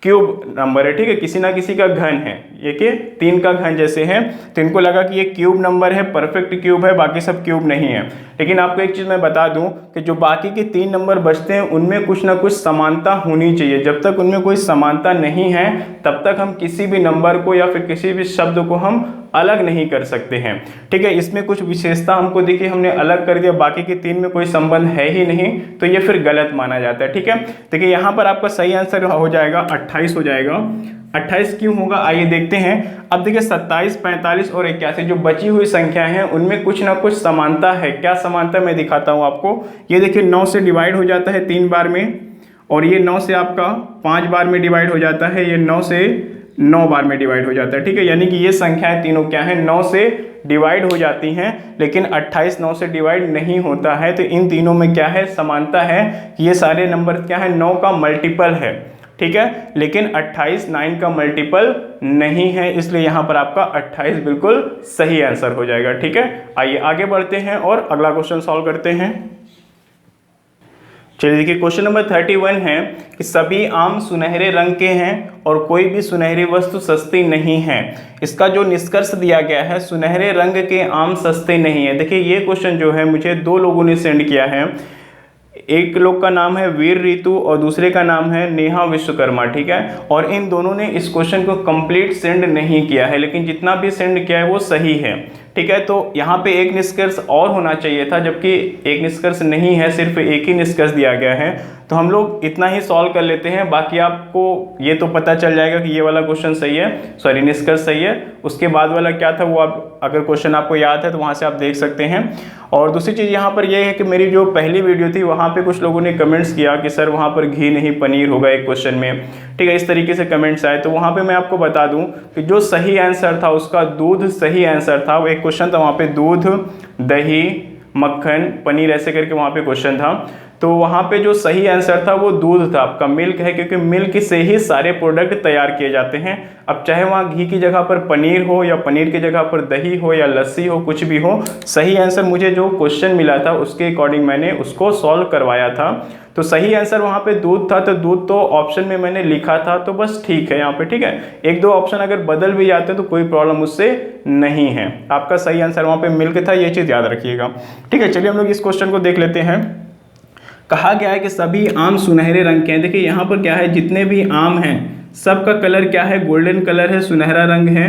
क्यूब नंबर है। ठीक है, किसी ना किसी का घन है, ये कि 3 का घन जैसे हैं, तो इनको लगा कि ये क्यूब नंबर है, परफेक्ट क्यूब है, बाकी सब क्यूब नहीं है। लेकिन आपको एक चीज़ मैं बता दूं कि जो बाकी के 3 नंबर बचते हैं उनमें कुछ ना कुछ समानता होनी चाहिए। जब तक उनमें कोई समानता नहीं है तब तक हम किसी भी नंबर को या फिर किसी भी शब्द को हम अलग नहीं कर सकते हैं। ठीक है, इसमें कुछ विशेषता हमको देखिए हमने अलग कर दिया, बाकी के 3 में कोई संबंध है ही नहीं, तो ये फिर गलत माना जाता है। ठीक है, देखिए यहाँ पर आपका सही आंसर हो जाएगा 28 हो जाएगा। 28 क्यों होगा आइए देखते हैं। अब देखिए 27, 45 और 81 जो बची हुई संख्या हैं उनमें कुछ ना कुछ समानता है। क्या समानता मैं दिखाता हूँ आपको। ये देखिए 9 से डिवाइड हो जाता है 3 बार में, और ये 9 से आपका 5 बार में डिवाइड हो जाता है, ये 9 से 9 बार में डिवाइड हो जाता है। ठीक है, यानी कि ये संख्याएं तीनों क्या है 9 से डिवाइड हो जाती हैं, लेकिन 28 9 से डिवाइड नहीं होता है। तो इन तीनों में क्या है समानता है कि ये सारे नंबर क्या है 9 का मल्टीपल है। ठीक है, लेकिन 28 9 का मल्टीपल नहीं है, इसलिए यहाँ पर आपका 28 बिल्कुल सही आंसर हो जाएगा। ठीक है, आइए आगे बढ़ते हैं और अगला क्वेश्चन सॉल्व करते हैं। चलिए देखिए क्वेश्चन नंबर 31 है कि सभी आम सुनहरे रंग के हैं और कोई भी सुनहरी वस्तु सस्ती नहीं है। इसका जो निष्कर्ष दिया गया है सुनहरे रंग के आम सस्ते नहीं है। देखिए ये क्वेश्चन जो है मुझे 2 लोगों ने सेंड किया है, एक लोग का नाम है वीर ऋतु और दूसरे का नाम है नेहा विश्वकर्मा। ठीक है, और इन दोनों ने इस क्वेश्चन को कंप्लीट सेंड नहीं किया है, लेकिन जितना भी सेंड किया है वो सही है। ठीक है, तो यहाँ पे एक निष्कर्ष और होना चाहिए था, जबकि एक निष्कर्ष नहीं है, सिर्फ एक ही निष्कर्ष दिया गया है। तो हम लोग इतना ही सॉल्व कर लेते हैं, बाकी आपको ये तो पता चल जाएगा कि ये वाला क्वेश्चन सही है, सॉरी निष्कर्ष सही है। उसके बाद वाला क्या था वो आप अगर क्वेश्चन आपको याद है तो वहाँ से आप देख सकते हैं। और दूसरी चीज़ यहाँ पर यह है कि मेरी जो पहली वीडियो थी वहाँ पे कुछ लोगों ने कमेंट्स किया कि सर वहाँ पर घी नहीं पनीर होगा एक क्वेश्चन में। ठीक है, इस तरीके से कमेंट्स आए, तो वहाँ पे मैं आपको बता दूँ कि जो सही आंसर था उसका दूध सही आंसर था। वो एक क्वेश्चन था वहाँ पे दूध दही मक्खन पनीर ऐसे करके वहाँ पे क्वेश्चन था, तो वहाँ पे जो सही आंसर था वो दूध था, आपका मिल्क है, क्योंकि मिल्क से ही सारे प्रोडक्ट तैयार किए जाते हैं। अब चाहे वहाँ घी की जगह पर पनीर हो या पनीर की जगह पर दही हो या लस्सी हो, कुछ भी हो, सही आंसर मुझे जो क्वेश्चन मिला था उसके अकॉर्डिंग मैंने उसको सॉल्व करवाया था। तो सही आंसर वहाँ पे दूध था, तो दूध तो ऑप्शन में मैंने लिखा था, तो बस ठीक है यहाँ पे। ठीक है, 1-2 ऑप्शन अगर बदल भी जाते हैं तो कोई प्रॉब्लम उससे नहीं है। आपका सही आंसर वहाँ पे मिल्क था, ये चीज़ याद रखिएगा। ठीक है, चलिए हम लोग इस क्वेश्चन को देख लेते हैं। कहा गया है कि सभी आम सुनहरे रंग के हैं। देखिए यहाँ पर क्या है, जितने भी आम हैं सबका कलर क्या है, गोल्डन कलर है, सुनहरा रंग है।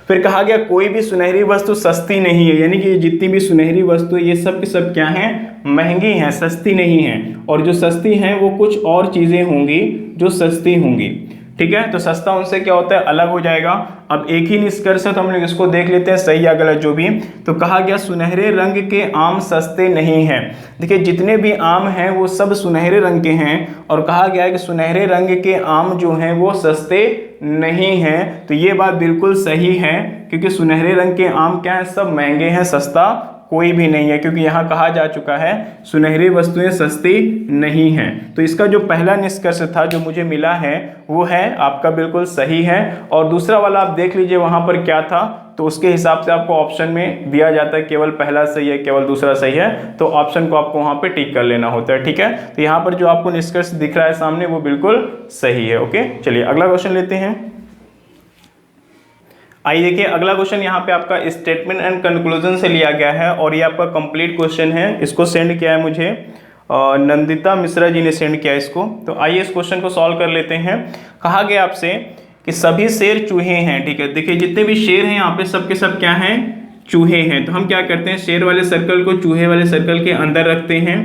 फिर कहा गया कोई भी सुनहरी वस्तु सस्ती नहीं है, यानी कि जितनी भी सुनहरी वस्तु ये सब की सब क्या हैं, महंगी हैं, सस्ती नहीं हैं। और जो सस्ती हैं वो कुछ और चीज़ें होंगी जो सस्ती होंगी। ठीक है, तो सस्ता उनसे क्या होता है, अलग हो जाएगा। अब एक ही निष्कर्ष है तो हम लोग इसको देख लेते हैं सही या गलत जो भी। तो कहा गया सुनहरे रंग के आम सस्ते नहीं हैं। देखिए जितने भी आम हैं वो सब सुनहरे रंग के हैं, और कहा गया है कि सुनहरे रंग के आम जो हैं वो सस्ते नहीं हैं। तो ये बात बिल्कुल सही है, क्योंकि सुनहरे रंग के आम क्या है, सब महंगे हैं, सस्ता कोई भी नहीं है, क्योंकि यहाँ कहा जा चुका है सुनहरी वस्तुएं सस्ती नहीं हैं। तो इसका जो पहला निष्कर्ष था जो मुझे मिला है वो है आपका बिल्कुल सही है। और दूसरा वाला आप देख लीजिए वहाँ पर क्या था, तो उसके हिसाब से आपको ऑप्शन में दिया जाता है केवल पहला सही है केवल दूसरा सही है, तो ऑप्शन को आपको वहाँ पे टिक कर लेना होता है। ठीक है, तो यहाँ पर जो आपको निष्कर्ष दिख रहा है सामने वो बिल्कुल सही है। ओके, चलिए अगला क्वेश्चन लेते हैं। आइए देखिए अगला क्वेश्चन यहाँ पे आपका स्टेटमेंट एंड कंक्लूजन से लिया गया है, और ये आपका कंप्लीट क्वेश्चन है। इसको सेंड किया है मुझे नंदिता मिश्रा जी ने सेंड किया इसको। तो आइए इस क्वेश्चन को सॉल्व कर लेते हैं। कहा गया आपसे कि सभी शेर चूहे हैं। ठीक है, देखिए जितने भी शेर हैं यहाँ पे सब के सब क्या हैं, चूहे हैं। तो हम क्या करते हैं, शेर वाले सर्कल को चूहे वाले सर्कल के अंदर रखते हैं।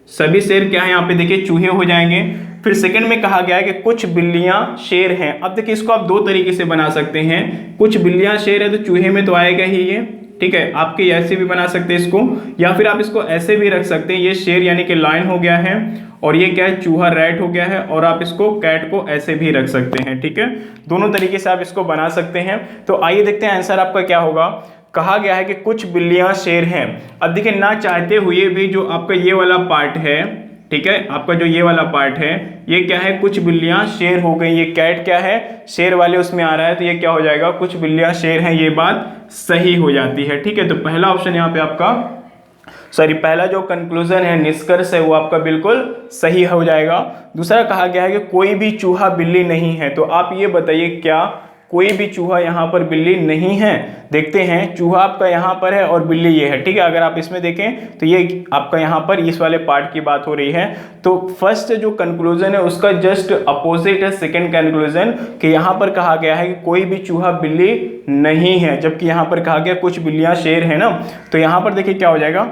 सभी शेर क्या है यहाँ पे देखिए चूहे हो जाएंगे। फिर सेकंड में कहा गया है कि कुछ बिल्लियां शेर हैं। अब देखिए इसको आप 2 तरीके से बना सकते हैं। कुछ बिल्लियां शेर है तो चूहे में तो आएगा ही ये। ठीक है, आपके ऐसे भी बना सकते हैं इसको, या फिर आप इसको ऐसे भी रख सकते हैं। ये शेर यानी कि लाइन हो गया है, और ये क्या है, चूहा रैट हो गया है, और आप इसको कैट को ऐसे भी रख सकते हैं। ठीक है, दोनों तरीके से आप इसको बना सकते हैं। तो आइए देखते हैं आंसर आपका क्या होगा। कहा गया है कि कुछ बिल्लियां शेर हैं। अब देखिए ना चाहते हुए भी जो आपका ये वाला पार्ट है, ठीक है, आपका जो ये वाला पार्ट है ये क्या है, कुछ बिल्लियां शेर हो गई। ये कैट क्या है, शेर वाले उसमें आ रहा है, तो ये क्या हो जाएगा, कुछ बिल्लियां शेर हैं। ये बात सही हो जाती है। ठीक है, तो पहला ऑप्शन यहाँ पे आपका सॉरी पहला जो कंक्लूजन है, निष्कर्ष है, वो आपका बिल्कुल सही हो जाएगा। दूसरा कहा गया है कि कोई भी चूहा बिल्ली नहीं है। तो आप ये बताइए क्या कोई भी चूहा यहाँ पर बिल्ली नहीं है? देखते हैं, चूहा आपका यहाँ पर है और बिल्ली ये है, ठीक है। अगर आप इसमें देखें तो ये आपका यहाँ पर इस वाले पार्ट की बात हो रही है। तो फर्स्ट जो कंक्लूजन है उसका जस्ट अपोजिट है सेकंड कंक्लूजन, कि यहाँ पर कहा गया है कि कोई भी चूहा बिल्ली नहीं है, जबकि यहाँ पर कहा गया कुछ बिल्लियाँ शेर है ना। तो यहाँ पर देखिए क्या हो जाएगा,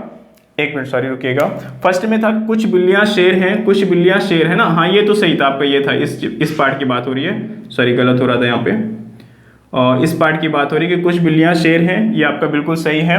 एक मिनट सॉरी रुकिएगा। फर्स्ट में था कुछ बिल्लियां शेर हैं, कुछ बिल्लियां शेर है ना। हाँ ये तो सही था आपका, ये था इस पार्ट की बात हो रही है, सॉरी गलत हो रहा था यहाँ पे। और इस पार्ट की बात हो रही है कि कुछ बिल्लियां शेर हैं, ये आपका बिल्कुल सही है।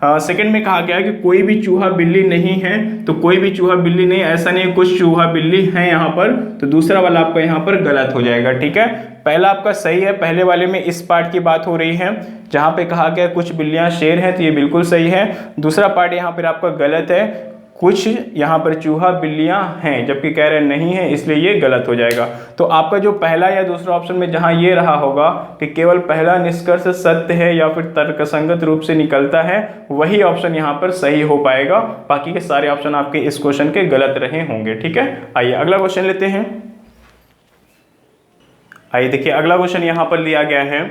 सेकंड में कहा गया है कि कोई भी चूहा बिल्ली नहीं है। तो कोई भी चूहा बिल्ली नहीं, ऐसा नहीं, कुछ चूहा बिल्ली है यहाँ पर। तो दूसरा वाला आपका यहाँ पर गलत हो जाएगा, ठीक है। पहला आपका सही है, पहले वाले में इस पार्ट की बात हो रही है जहाँ पे कहा गया कुछ बिल्लियां शेर हैं, तो ये बिल्कुल सही है। दूसरा पार्ट यहाँ पर आपका गलत है, कुछ यहाँ पर चूहा बिल्लियां हैं, जबकि कह रहे नहीं है, इसलिए ये गलत हो जाएगा। तो आपका जो पहला या दूसरा ऑप्शन में जहाँ ये रहा होगा कि केवल पहला निष्कर्ष सत्य है या फिर तर्कसंगत रूप से निकलता है, वही ऑप्शन यहाँ पर सही हो पाएगा। बाकी के सारे ऑप्शन आपके इस क्वेश्चन के गलत रहे होंगे, ठीक है। आइए अगला क्वेश्चन लेते हैं। आइए देखिए अगला क्वेश्चन यहाँ पर लिया गया है,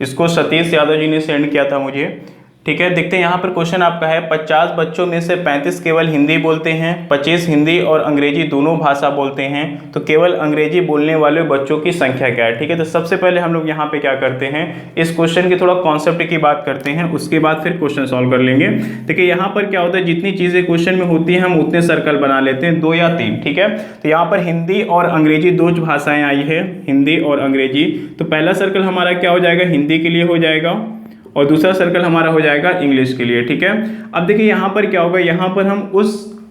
इसको सतीश यादव जी ने सेंड किया था मुझे, ठीक है। देखते हैं यहाँ पर क्वेश्चन आपका है, 50 बच्चों में से 35 केवल हिंदी बोलते हैं, 25 हिंदी और अंग्रेजी दोनों भाषा बोलते हैं, तो केवल अंग्रेजी बोलने वाले बच्चों की संख्या क्या है, ठीक है। तो सबसे पहले हम लोग यहाँ पे क्या करते हैं, इस क्वेश्चन की थोड़ा कॉन्सेप्ट की बात करते हैं, उसके बाद फिर क्वेश्चन सॉल्व कर लेंगे। देखिए यहाँ पर क्या होता है, जितनी चीज़ें क्वेश्चन में होती हैं हम उतने सर्कल बना लेते हैं, 2 या 3, ठीक है। तो यहाँ पर हिंदी और अंग्रेजी 2 भाषाएँ आई है, हिंदी और अंग्रेजी। तो पहला सर्कल हमारा क्या हो जाएगा, हिंदी के लिए हो जाएगा, और दूसरा सर्कल हमारा हो जाएगा इंग्लिश के लिए, ठीक है। अब देखिए यहाँ पर क्या होगा, यहाँ पर हम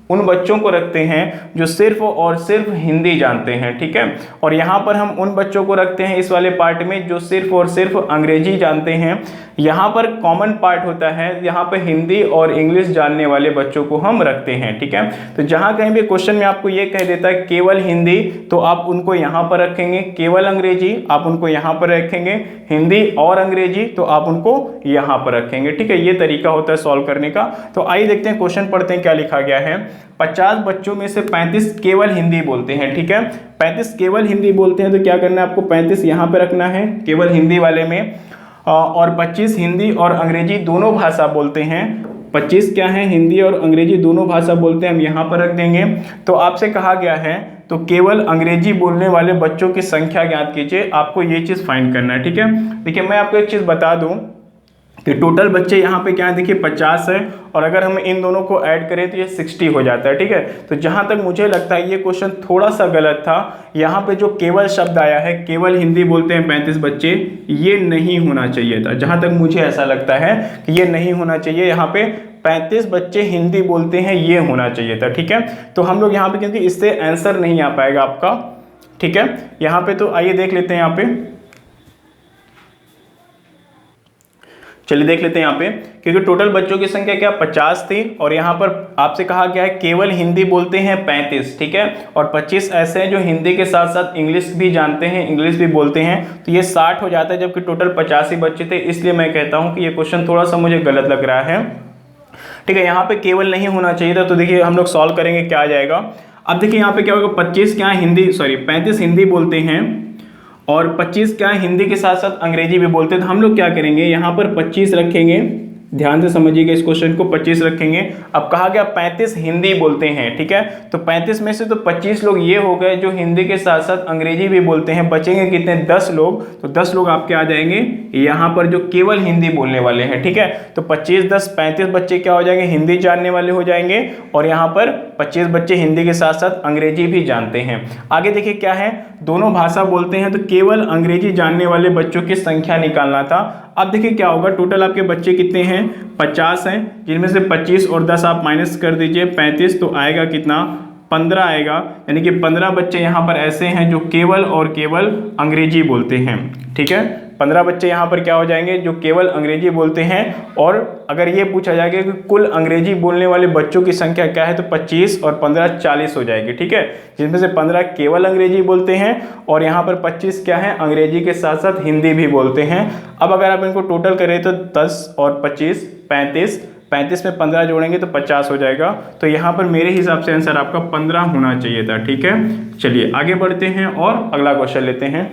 उन बच्चों को रखते हैं जो सिर्फ और सिर्फ हिंदी जानते हैं, ठीक है। और यहाँ पर हम उन बच्चों को रखते हैं इस वाले पार्ट में जो सिर्फ और सिर्फ अंग्रेजी जानते हैं। यहाँ पर कॉमन पार्ट होता है, यहाँ पर हिंदी और इंग्लिश जानने वाले बच्चों को हम रखते हैं, ठीक है। तो जहाँ कहीं भी क्वेश्चन में आपको ये कह देता है केवल हिंदी, तो आप उनको यहाँ पर रखेंगे, केवल अंग्रेजी आप उनको यहाँ पर रखेंगे, हिंदी और अंग्रेजी तो आप उनको यहाँ पर रखेंगे, ठीक है। ये तरीका होता है सॉल्व करने का। तो आइए देखते हैं क्वेश्चन पढ़ते हैं क्या लिखा गया है। 50 बच्चों में से 35 केवल हिंदी बोलते हैं, ठीक है। 35 केवल हिंदी बोलते हैं, तो क्या करना है आपको, 35 यहाँ पे रखना है केवल हिंदी वाले में, और 25 हिंदी और अंग्रेजी दोनों भाषा बोलते हैं। 25 क्या है, हिंदी और अंग्रेजी दोनों भाषा बोलते हैं, हम यहाँ पर रख देंगे। तो आपसे कहा गया है तो केवल अंग्रेजी बोलने वाले बच्चों की संख्या ज्ञात कीजिए, आपको ये चीज़ फाइंड करना है, ठीक है। देखिए मैं आपको एक चीज़ बता दूँ कि टोटल बच्चे यहाँ पे क्या है, देखिए 50 है, और अगर हम इन दोनों को ऐड करें तो ये 60 हो जाता है, ठीक है। तो जहाँ तक मुझे लगता है ये क्वेश्चन थोड़ा सा गलत था। यहाँ पे जो केवल शब्द आया है, केवल हिंदी बोलते हैं 35 बच्चे, ये नहीं होना चाहिए था। जहाँ तक मुझे ऐसा लगता है कि ये नहीं होना चाहिए, यहाँ पे 35 बच्चे हिंदी बोलते हैं ये होना चाहिए था, ठीक है। तो हम लोग यहाँ पे, क्योंकि इससे आंसर नहीं आ पाएगा आपका, ठीक है। यहाँ पे तो आइए देख लेते हैं, यहाँ पे चलिए देख लेते हैं यहाँ पे, क्योंकि टोटल बच्चों की संख्या क्या 50 थी, और यहाँ पर आपसे कहा गया है केवल हिंदी बोलते हैं 35, ठीक है। और 25 ऐसे हैं जो हिंदी के साथ साथ इंग्लिश भी जानते हैं, इंग्लिश भी बोलते हैं, तो ये 60 हो जाता है, जबकि टोटल 50 ही बच्चे थे। इसलिए मैं कहता हूँ कि ये क्वेश्चन थोड़ा सा मुझे गलत लग रहा है, ठीक है। यहाँ पे केवल नहीं होना चाहिए था। तो देखिए हम लोग सॉल्व करेंगे क्या आ जाएगा। अब देखिए यहाँ पे क्या होगा, 25 क्या हिंदी, सॉरी 35 हिंदी बोलते हैं और 25 क्या हिंदी के साथ साथ अंग्रेजी भी बोलते हैं। तो हम लोग क्या करेंगे, यहाँ पर 25 रखेंगे, ध्यान से समझिएगा इस क्वेश्चन को, 25 रखेंगे। अब कहा गया 35 हिंदी बोलते हैं, ठीक है। तो 35 में से तो 25 लोग ये हो गए जो हिंदी के साथ साथ अंग्रेजी भी बोलते हैं, बचेंगे कितने, 10 लोग। तो 10 लोग आपके आ जाएंगे यहाँ पर जो केवल हिंदी बोलने वाले हैं, ठीक है। तो 25 10 35 बच्चे क्या हो जाएंगे, हिंदी जानने वाले हो जाएंगे, और यहाँ पर 25 बच्चे हिंदी के साथ साथ अंग्रेजी भी जानते हैं। आगे देखिए क्या है, दोनों भाषा बोलते हैं, तो केवल अंग्रेजी जानने वाले बच्चों की संख्या निकालना था। अब देखिए क्या होगा, टोटल आपके बच्चे कितने हैं, 50 हैं, जिनमें से 25 और 10 आप माइनस कर दीजिए, 35, तो आएगा कितना, 15 आएगा। यानी कि 15 बच्चे यहाँ पर ऐसे हैं जो केवल और केवल अंग्रेजी बोलते हैं, ठीक है। 15 बच्चे यहाँ पर क्या हो जाएंगे, जो केवल अंग्रेजी बोलते हैं। और अगर ये पूछा जाएगा कि कुल अंग्रेजी बोलने वाले बच्चों की संख्या क्या है, तो 25 और 15 40 हो जाएगी, ठीक है। जिसमें से 15 केवल अंग्रेजी बोलते हैं, और यहाँ पर 25 क्या है, अंग्रेजी के साथ साथ हिंदी भी बोलते हैं। अब अगर आप इनको टोटल करें तो 10 और 25 35, 35 में 15 जोड़ेंगे तो 50 हो जाएगा। तो यहाँ पर मेरे हिसाब से आंसर आपका 15 होना चाहिए था। ठीक है, चलिए आगे बढ़ते हैं और अगला क्वेश्चन लेते हैं।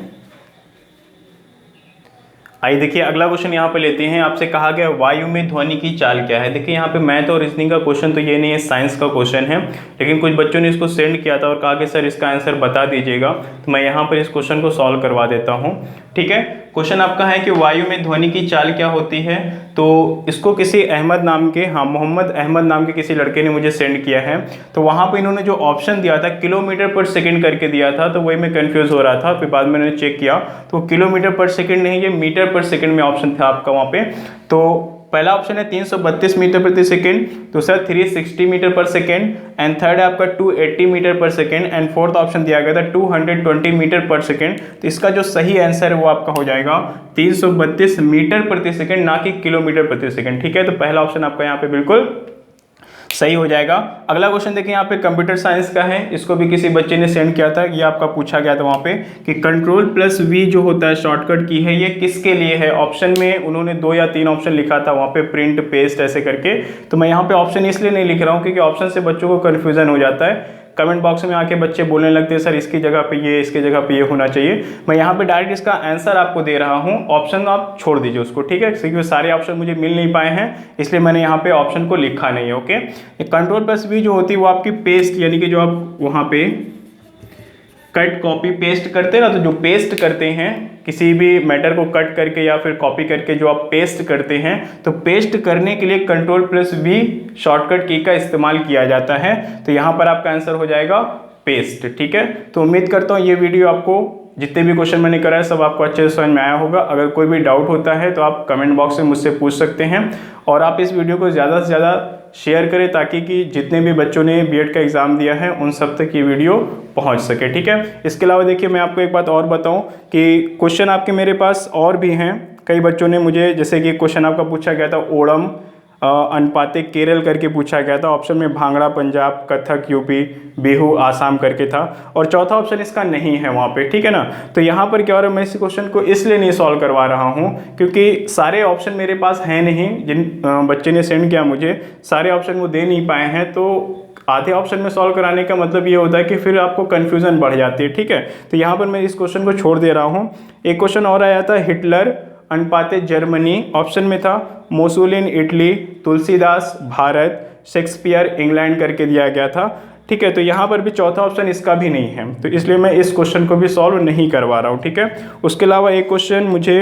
आइए देखिए अगला क्वेश्चन यहाँ पे लेते हैं। आपसे कहा गया वायु में ध्वनि की चाल क्या है। देखिए यहाँ पे मैथ और रीजनिंग का क्वेश्चन तो ये नहीं है, साइंस का क्वेश्चन है, लेकिन कुछ बच्चों ने इसको सेंड किया था और कहा कि सर इसका आंसर बता दीजिएगा, तो मैं यहाँ पर इस क्वेश्चन को सॉल्व करवा देता हूँ। ठीक है, क्वेश्चन आपका है कि वायु में ध्वनि की चाल क्या होती है। तो इसको किसी अहमद नाम के, हाँ मोहम्मद अहमद नाम के किसी लड़के ने मुझे सेंड किया है। तो वहाँ पे इन्होंने जो ऑप्शन दिया था किलोमीटर पर सेकंड करके दिया था, तो वही मैं कंफ्यूज हो रहा था, फिर बाद में मैंने चेक किया तो किलोमीटर पर सेकंड नहीं, ये मीटर पर सेकंड में ऑप्शन था आपका वहाँ पे। तो पहला ऑप्शन है 332 मीटर प्रति सेकेंड, दूसरा 360 मीटर पर सेकेंड, एंड थर्ड है आपका 280 मीटर पर सेकेंड, एंड फोर्थ ऑप्शन दिया गया था 220 मीटर पर सेकेंड। तो इसका जो सही आंसर है वो आपका हो जाएगा 332 मीटर प्रति सेकेंड, ना कि किलोमीटर प्रति सेकेंड। ठीक है, तो पहला ऑप्शन आपका यहाँ पे बिल्कुल सही हो जाएगा। अगला क्वेश्चन देखिए यहाँ पे कंप्यूटर साइंस का है, इसको भी किसी बच्चे ने सेंड किया था, ये आपका पूछा गया था वहाँ पे कि Ctrl+V जो होता है शॉर्टकट की है, ये किसके लिए है। ऑप्शन में उन्होंने 2 या 3 ऑप्शन लिखा था वहाँ पे, प्रिंट पेस्ट ऐसे करके। तो मैं यहाँ पे ऑप्शन इसलिए नहीं लिख रहा हूँ क्योंकि ऑप्शन से बच्चों को कन्फ्यूजन हो जाता है, कमेंट बॉक्स में आके बच्चे बोलने लगते हैं सर इसकी जगह पे ये, इसकी जगह पे ये होना चाहिए। मैं यहाँ पे डायरेक्ट इसका आंसर आपको दे रहा हूँ, ऑप्शन आप छोड़ दीजिए उसको। ठीक है, क्योंकि सारे ऑप्शन मुझे मिल नहीं पाए हैं, इसलिए मैंने यहाँ पे ऑप्शन को लिखा नहीं है। ओके, Ctrl+V जो होती है वो आपकी पेस्ट, यानी कि जो आप वहाँ पे कट कॉपी पेस्ट करते हैं ना, तो जो पेस्ट करते हैं किसी भी मैटर को कट करके या फिर कॉपी करके जो आप पेस्ट करते हैं, तो पेस्ट करने के लिए Ctrl+V शॉर्टकट की का इस्तेमाल किया जाता है। तो यहाँ पर आपका आंसर हो जाएगा पेस्ट। ठीक है, तो उम्मीद करता हूँ ये वीडियो आपको, जितने भी क्वेश्चन मैंने कराए सब आपको अच्छे से समझ में आया होगा। अगर कोई भी डाउट होता है तो आप कमेंट बॉक्स में मुझसे पूछ सकते हैं, और आप इस वीडियो को ज़्यादा से ज़्यादा शेयर करें ताकि कि जितने भी बच्चों ने बीएड का एग्ज़ाम दिया है उन सब तक ये वीडियो पहुंच सके। ठीक है, इसके अलावा देखिए मैं आपको एक बात और बताऊं कि क्वेश्चन आपके मेरे पास और भी हैं। कई बच्चों ने मुझे, जैसे कि क्वेश्चन आपका पूछा गया था ओणम अनुपाते केरल करके पूछा गया था, ऑप्शन में भांगड़ा पंजाब, कथक यूपी, बिहू आसाम करके था, और चौथा ऑप्शन इसका नहीं है वहाँ पे। ठीक है ना, तो यहाँ पर क्या हो रहा है, मैं इस क्वेश्चन को इसलिए नहीं सॉल्व करवा रहा हूँ क्योंकि सारे ऑप्शन मेरे पास हैं नहीं, जिन बच्चे ने सेंड किया मुझे सारे ऑप्शन वो दे नहीं पाए हैं। तो आधे ऑप्शन में सॉल्व कराने का मतलब ये होता है कि फिर आपको कन्फ्यूज़न बढ़ जाती है। ठीक है, तो यहाँ पर मैं इस क्वेश्चन को छोड़ दे रहा हूँ। एक क्वेश्चन और आया था हिटलर अनुपाते जर्मनी, ऑप्शन में था Mussolini Italy, Tulsidas Bharat, Shakespeare England करके दिया गया था। ठीक है, तो यहाँ पर भी चौथा ऑप्शन इसका भी नहीं है, तो इसलिए मैं इस क्वेश्चन को भी सॉल्व नहीं करवा रहा हूँ। ठीक है, उसके अलावा एक क्वेश्चन मुझे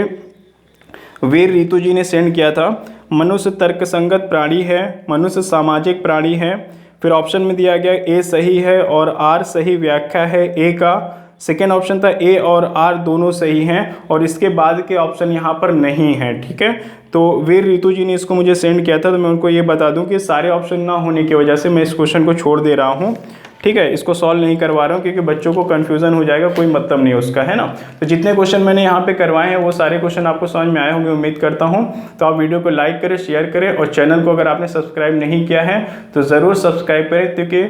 वीर रितु जी ने सेंड किया था, मनुष्य तर्कसंगत प्राणी है, मनुष्य सामाजिक प्राणी है। फिर ऑप्शन में दिया गया ए सही है और आर सही व्याख्या है ए का। सेकेंड ऑप्शन था ए और आर दोनों सही हैं, और इसके बाद के ऑप्शन यहाँ पर नहीं है। ठीक है, तो वीर रितु जी ने इसको मुझे सेंड किया था, तो मैं उनको ये बता दूं कि सारे ऑप्शन ना होने की वजह से मैं इस क्वेश्चन को छोड़ दे रहा हूँ। ठीक है, इसको सॉल्व नहीं करवा रहा हूँ क्योंकि बच्चों को कन्फ्यूजन हो जाएगा, कोई मतलब नहीं उसका, है ना। तो जितने क्वेश्चन मैंने यहाँ पे करवाए हैं वो सारे क्वेश्चन आपको समझ में आए होंगे, उम्मीद करता हूँ। तो आप वीडियो को लाइक करें, शेयर करें, और चैनल को अगर आपने सब्सक्राइब नहीं किया है तो ज़रूर सब्सक्राइब करें, क्योंकि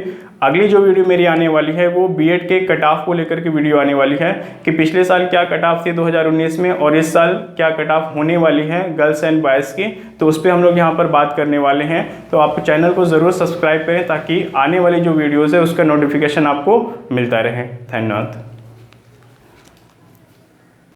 अगली जो वीडियो मेरी आने वाली है वो बीएड के कट ऑफ को लेकर के वीडियो आने वाली है कि पिछले साल क्या कट ऑफ थी 2019 में, और इस साल क्या कट ऑफ होने वाली है गर्ल्स एंड बॉयज़ की। तो उस पर हम लोग यहाँ पर बात करने वाले हैं। तो आप चैनल को ज़रूर सब्सक्राइब करें ताकि आने वाली जो वीडियोज़ है उसका नोटिफिकेशन आपको मिलता रहे। धन्यवाद।